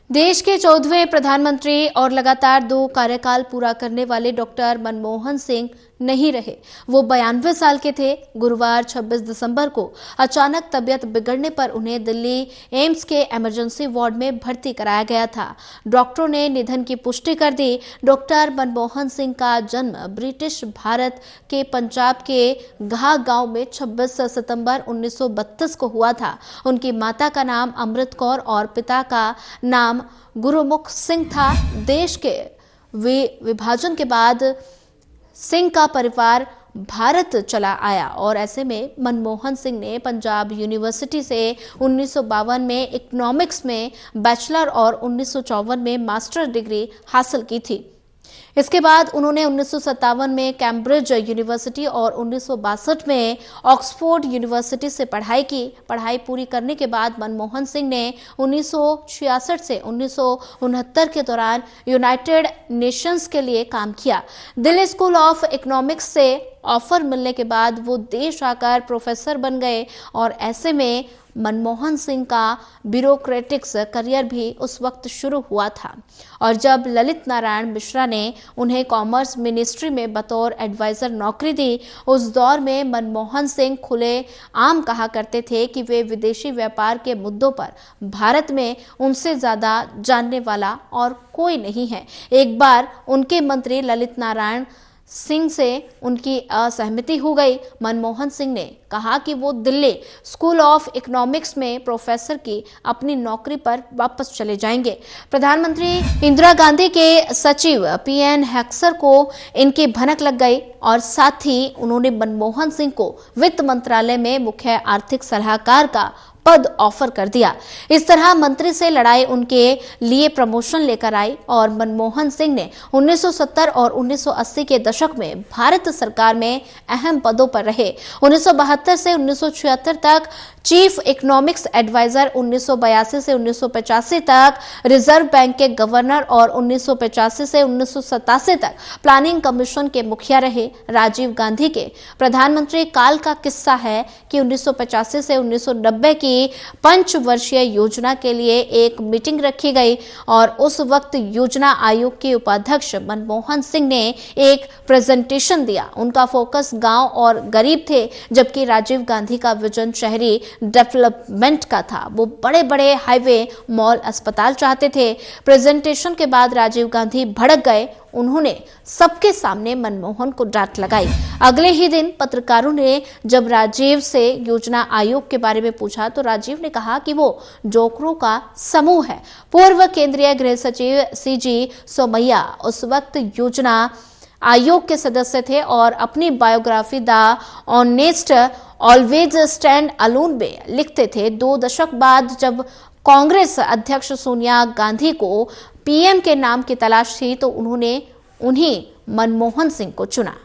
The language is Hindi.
देश के 14वें प्रधानमंत्री और लगातार 2 कार्यकाल पूरा करने वाले डॉक्टर मनमोहन सिंह नहीं रहे। वो 92 साल के थे। गुरुवार 26 दिसंबर को अचानक तबीयत बिगड़ने पर उन्हें दिल्ली एम्स के इमरजेंसी वार्ड में भर्ती कराया गया था। डॉक्टरों ने निधन की पुष्टि कर दी। डॉक्टर मनमोहन सिंह का जन्म ब्रिटिश भारत के पंजाब के घा गांव में 26 सितंबर 1932 को हुआ था। उनकी माता का नाम अमृत कौर और पिता का नाम गुरुमुख सिंह था। देश के विभाजन के बाद सिंह का परिवार भारत चला आया और ऐसे में मनमोहन सिंह ने पंजाब यूनिवर्सिटी से 1952 में इकोनॉमिक्स में बैचलर और 1954 में मास्टर डिग्री हासिल की थी। इसके बाद उन्होंने 1957 में कैम्ब्रिज यूनिवर्सिटी और 1962 में ऑक्सफोर्ड यूनिवर्सिटी से पढ़ाई की। पढ़ाई पूरी करने के बाद मनमोहन सिंह ने 1966 से 1969 के दौरान यूनाइटेड नेशंस के लिए काम किया। दिल्ली स्कूल ऑफ इकोनॉमिक्स से ऑफर मिलने के बाद वो देश आकर प्रोफेसर बन गए और ऐसे में मनमोहन सिंह का ब्यूरोक्रेटिक्स करियर भी उस वक्त शुरू हुआ था। और जब ललित नारायण मिश्रा ने उन्हें कॉमर्स मिनिस्ट्री में बतौर एडवाइजर नौकरी दी, उस दौर में मनमोहन सिंह खुले आम कहा करते थे कि वे विदेशी व्यापार के मुद्दों पर भारत में उनसे ज्यादा जानने वाला और कोई नहीं है। एक बार उनके मंत्री ललित नारायण सिंह से उनकी असहमति हो गई। मनमोहन सिंह ने कहा कि वो दिल्ली स्कूल ऑफ इकोनॉमिक्स में प्रोफेसर की अपनी नौकरी पर वापस चले जाएंगे। प्रधानमंत्री इंदिरा गांधी के सचिव पीएन हेक्सर को इनकी भनक लग गई और साथ ही उन्होंने मनमोहन सिंह को वित्त मंत्रालय में मुख्य आर्थिक सलाहकार का पद ऑफर कर दिया। इस तरह मंत्री से लड़ाई उनके लिए प्रमोशन लेकर आई और मनमोहन सिंह ने 1970 और 1980 के दशक में भारत सरकार में अहम पदों पर रहे। 1972 से 1976 तक चीफ इकोनॉमिक्स एडवाइजर, 1982 से 1985 तक रिजर्व बैंक के गवर्नर और 1985 से 1987 तक प्लानिंग कमीशन के मुखिया रहे। राजीव गांधी के प्रधानमंत्री काल का किस्सा है कि 1985 से 1990 की पंचवर्षीय योजना के लिए एक मीटिंग रखी गई और उस वक्त योजना आयोग के उपाध्यक्ष मनमोहन सिंह ने एक प्रेजेंटेशन दिया। उनका फोकस गांव और गरीब थे, जबकि राजीव गांधी का विजन शहरी डेवलपमेंट का था। वो बड़े बड़े हाईवे, मॉल, अस्पताल चाहते थे। प्रेजेंटेशन के बाद राजीव गांधी भड़क गए। उन्होंने सबके सामने मनमोहन को डांट लगाई। अगले ही दिन पत्रकारों ने जब राजीव से योजना आयोग के बारे में पूछा तो राजीव ने कहा कि वो जोकरों का समूह है। पूर्व केंद्रीय गृह सचिव सीजी सोमैया उस वक्त योजना आयोग के सदस्य थे और अपनी biography the honest always stand alone में लिखते थे। 2 दशक बाद जब कांग्रेस अध्यक्ष सोनिया गांधी को पीएम के नाम की तलाश थी तो उन्होंने उन्हीं मनमोहन सिंह को चुना।